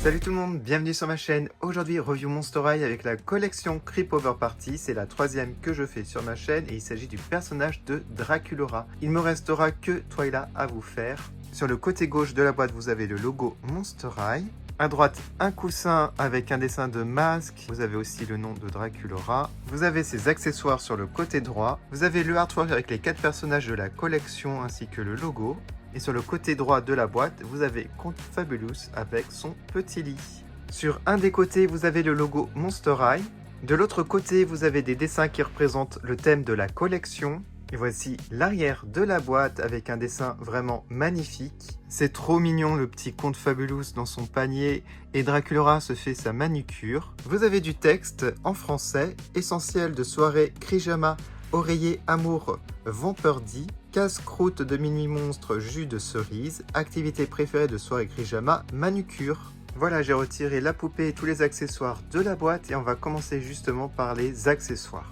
Salut tout le monde, bienvenue sur ma chaîne. Aujourd'hui, review Monster High avec la collection Creepover Party. C'est la troisième que je fais sur ma chaîne et il s'agit du personnage de Draculaura. Il me restera que Twyla à vous faire. Sur le côté gauche de la boîte, vous avez le logo Monster High. À droite, un coussin avec un dessin de masque. Vous avez aussi le nom de Draculaura. Vous avez ses accessoires sur le côté droit. Vous avez le artwork avec les 4 personnages de la collection ainsi que le logo. Et sur le côté droit de la boîte, vous avez Count Fabulous avec son petit lit. Sur un des côtés, vous avez le logo Monster High. De l'autre côté, vous avez des dessins qui représentent le thème de la collection. Et voici l'arrière de la boîte avec un dessin vraiment magnifique. C'est trop mignon le petit Count Fabulous dans son panier et Draculaura se fait sa manucure. Vous avez du texte en français, essentiel de soirée Crijama, oreiller amour Vamperdi, casse-croûte de mini-monstre jus de cerise, activité préférée de soirée Crijama, manucure. Voilà, j'ai retiré la poupée et tous les accessoires de la boîte et on va commencer justement par les accessoires.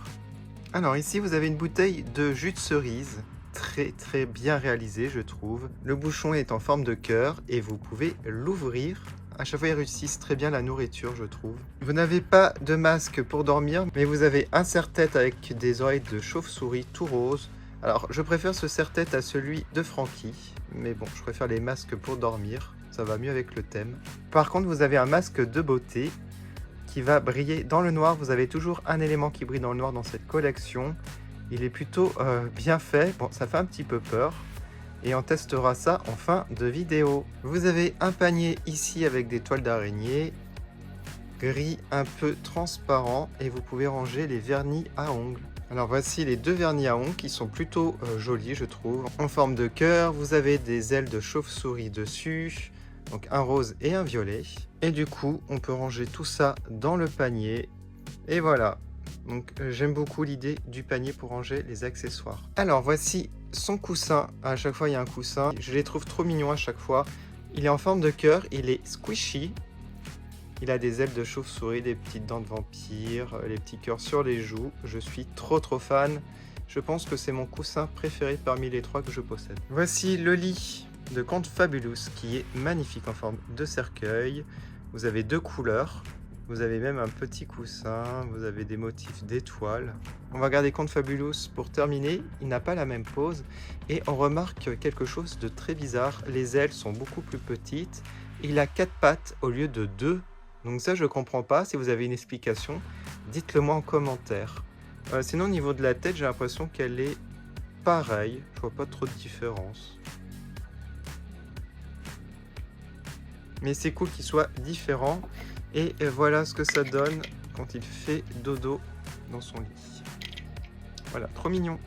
Alors ici vous avez une bouteille de jus de cerise, très bien réalisée je trouve. Le bouchon est en forme de cœur et vous pouvez l'ouvrir. À chaque fois ils réussissent très bien la nourriture je trouve. Vous n'avez pas de masque pour dormir, mais vous avez un serre-tête avec des oreilles de chauve-souris tout rose. Alors je préfère ce serre-tête à celui de Frankie, mais bon je préfère les masques pour dormir, ça va mieux avec le thème. Par contre vous avez un masque de beauté qui va briller dans le noir. Vous avez toujours un élément qui brille dans le noir dans cette collection. Il est plutôt bien fait. Bon, ça fait un petit peu peur. Et on testera ça en fin de vidéo. Vous avez un panier ici avec des toiles d'araignée. Gris un peu transparent. Et vous pouvez ranger les vernis à ongles. Alors voici les deux vernis à ongles qui sont plutôt jolis je trouve. En forme de cœur, vous avez des ailes de chauve-souris dessus. Donc un rose et un violet. Et du coup, on peut ranger tout ça dans le panier. Et voilà. Donc j'aime beaucoup l'idée du panier pour ranger les accessoires. Alors voici son coussin. À chaque fois, il y a un coussin. Je les trouve trop mignons à chaque fois. Il est en forme de cœur. Il est squishy. Il a des ailes de chauve-souris, des petites dents de vampire, les petits cœurs sur les joues. Je suis trop fan. Je pense que c'est mon coussin préféré parmi les 3 que je possède. Voici le lit de Count Fabulous qui est magnifique en forme de cercueil. Vous avez 2 couleurs, vous avez même un petit coussin, vous avez des motifs d'étoiles. On va regarder Count Fabulous pour terminer, il n'a pas la même pose et on remarque quelque chose de très bizarre, les ailes sont beaucoup plus petites, il a 4 pattes au lieu de 2, donc ça je comprends pas, si vous avez une explication, dites-le moi en commentaire. Sinon au niveau de la tête j'ai l'impression qu'elle est pareille, je vois pas trop de différence. Mais c'est cool qu'il soit différent. Et voilà ce que ça donne quand il fait dodo dans son lit. Voilà, trop mignon.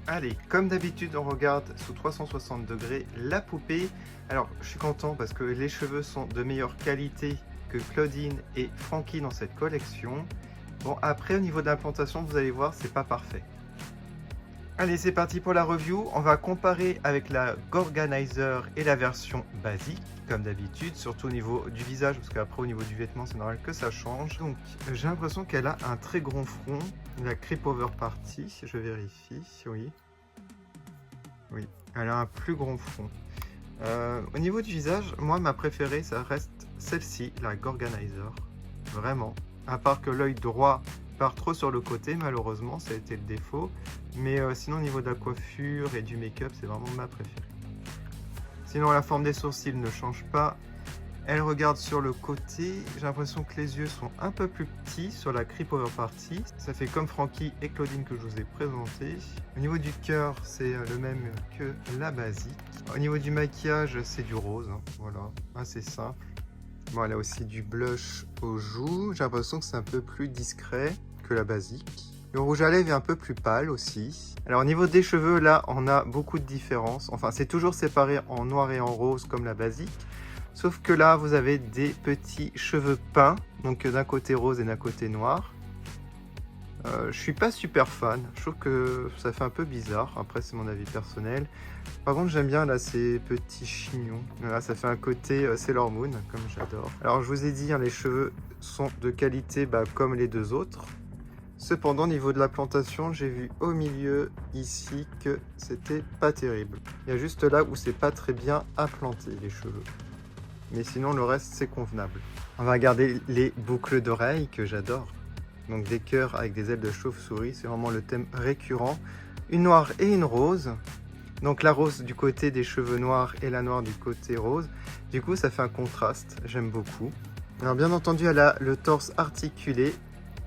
Allez, comme d'habitude, on regarde sous 360 degrés la poupée. Alors, je suis content parce que les cheveux sont de meilleure qualité que Claudine et Frankie dans cette collection. Bon, après, au niveau de l'implantation, vous allez voir, c'est pas parfait. Allez, c'est parti pour la review. On va comparer avec la Gorganizer et la version basique, comme d'habitude, surtout au niveau du visage, parce qu'après au niveau du vêtement, c'est normal que ça change. Donc, j'ai l'impression qu'elle a un très grand front. La Creepover Party, je vérifie, oui. Oui, elle a un plus grand front. Au niveau du visage, moi, ma préférée, ça reste celle-ci, la Gorganizer. Vraiment. À part que l'œil droit part trop sur le côté, malheureusement, ça a été le défaut. Mais sinon, au niveau de la coiffure et du make-up, c'est vraiment ma préférée. Sinon, la forme des sourcils ne change pas. Elle regarde sur le côté. J'ai l'impression que les yeux sont un peu plus petits sur la Creepover Party. Ça fait comme Frankie et Claudine que je vous ai présenté. Au niveau du cœur, c'est le même que la basique. Au niveau du maquillage, c'est du rose. Hein. Voilà, assez simple. Bon, elle a aussi du blush aux joues. J'ai l'impression que c'est un peu plus discret que la basique. Le rouge à lèvres est un peu plus pâle aussi. Alors au niveau des cheveux, là, on a beaucoup de différences. Enfin, c'est toujours séparé en noir et en rose comme la basique. Sauf que là, vous avez des petits cheveux peints. Donc d'un côté rose et d'un côté noir. Je suis pas super fan. Je trouve que ça fait un peu bizarre. Après, c'est mon avis personnel. Par contre, j'aime bien là ces petits chignons. Là, ça fait un côté Sailor Moon, comme j'adore. Alors, je vous ai dit, hein, les cheveux sont de qualité comme les 2 autres. Cependant, au niveau de la plantation, j'ai vu au milieu ici que c'était pas terrible. Il y a juste là où c'est pas très bien implanté les cheveux. mais sinon le reste c'est convenable. On va regarder les boucles d'oreilles que j'adore. Donc des cœurs avec des ailes de chauve-souris, c'est vraiment le thème récurrent. Une noire et une rose. Donc la rose du côté des cheveux noirs et la noire du côté rose. Du coup ça fait un contraste, j'aime beaucoup. Alors bien entendu elle a le torse articulé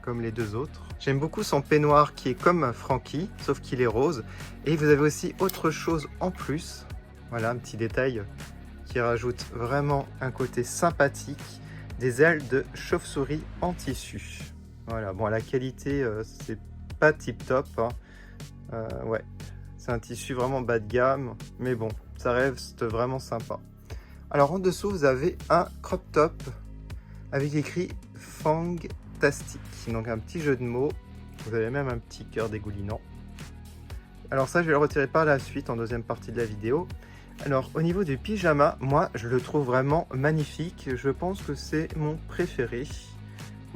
comme les deux autres. J'aime beaucoup son peignoir qui est comme Frankie, sauf qu'il est rose. Et vous avez aussi autre chose en plus. Voilà un petit détail qui rajoute vraiment un côté sympathique. Des ailes de chauve-souris en tissu. Voilà, bon la qualité c'est pas tip top. Hein. Ouais. C'est un tissu vraiment bas de gamme, mais bon, ça reste vraiment sympa. Alors en dessous, vous avez un crop top avec écrit Fantastique. Donc un petit jeu de mots. Vous avez même un petit cœur dégoulinant. Alors ça, je vais le retirer par la suite en deuxième partie de la vidéo. Alors au niveau du pyjama, moi je le trouve vraiment magnifique. Je pense que c'est mon préféré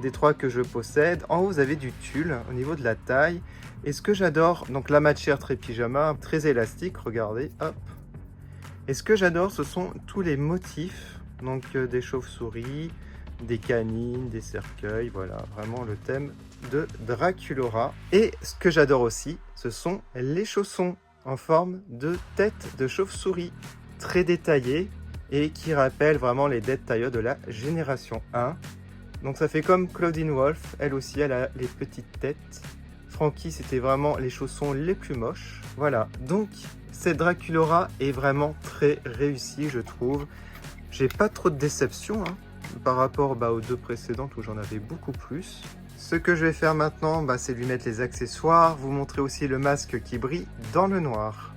des trois que je possède. En haut, vous avez du tulle au niveau de la taille. Et ce que j'adore, donc la matière très pyjama, très élastique, regardez, hop. Et ce que j'adore, ce sont tous les motifs, donc des chauves-souris, des canines, des cercueils, voilà, vraiment le thème de Draculaura. Et ce que j'adore aussi, ce sont les chaussons en forme de tête de chauve-souris, très détaillés et qui rappellent vraiment les Dead Tailleur de la génération 1. Donc ça fait comme Claudine Wolf, elle aussi elle a les petites têtes. Frankie c'était vraiment les chaussons les plus moches. Voilà, donc cette Draculaura est vraiment très réussie je trouve. J'ai pas trop de déception hein, par rapport aux deux précédentes où j'en avais beaucoup plus. Ce que je vais faire maintenant, c'est lui mettre les accessoires, vous montrer aussi le masque qui brille dans le noir.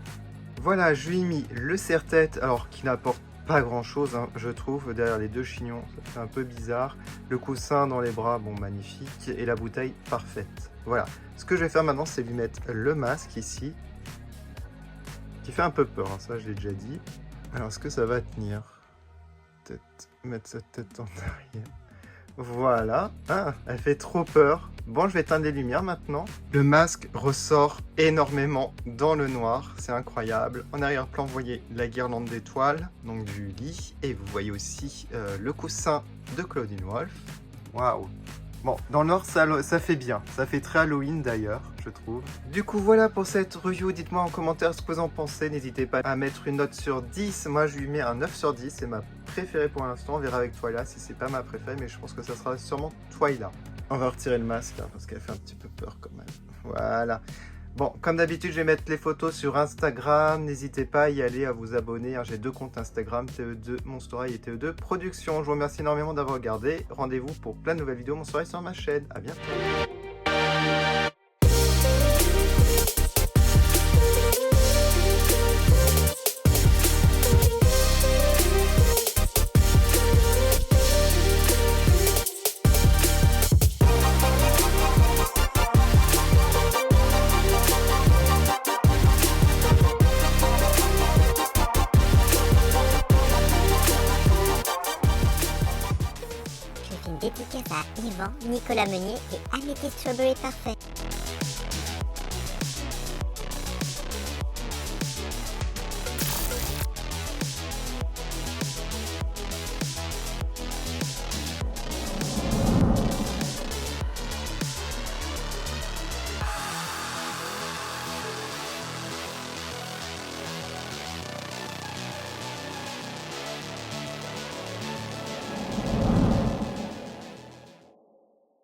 Voilà, je lui ai mis le serre-tête, alors qui n'apporte pas grand chose hein, je trouve, derrière les deux chignons, ça fait un peu bizarre. Le coussin dans les bras, bon magnifique, et la bouteille parfaite. Voilà, ce que je vais faire maintenant c'est lui mettre le masque ici, qui fait un peu peur, hein, ça je l'ai déjà dit. Alors est-ce que ça va tenir? Peut-être mettre sa tête en arrière. Voilà, ah, elle fait trop peur. Bon, je vais éteindre les lumières maintenant. Le masque ressort énormément dans le noir, c'est incroyable. En arrière-plan, vous voyez la guirlande d'étoiles, donc du lit. Et vous voyez aussi le coussin de Claudine Wolf. Waouh! Bon, dans le noir, ça fait bien. Ça fait très Halloween d'ailleurs, je trouve. Du coup, voilà pour cette review. Dites-moi en commentaire ce que vous en pensez. N'hésitez pas à mettre une note sur 10. Moi, je lui mets un 9 sur 10. C'est ma préférée pour l'instant. On verra avec Twyla si c'est pas ma préférée, mais je pense que ça sera sûrement Twyla. On va retirer le masque hein, parce qu'elle fait un petit peu peur quand même. Voilà. Bon, comme d'habitude, je vais mettre les photos sur Instagram. N'hésitez pas à y aller, à vous abonner. Hein. J'ai deux comptes Instagram, TE2 Monstoreil et TE2 Production. Je vous remercie énormément d'avoir regardé. Rendez-vous pour plein de nouvelles vidéos Monstoreil sur ma chaîne. À bientôt. Dédicace à Yvan, Nicolas Meunier et Améthyste Strawberry Parfait.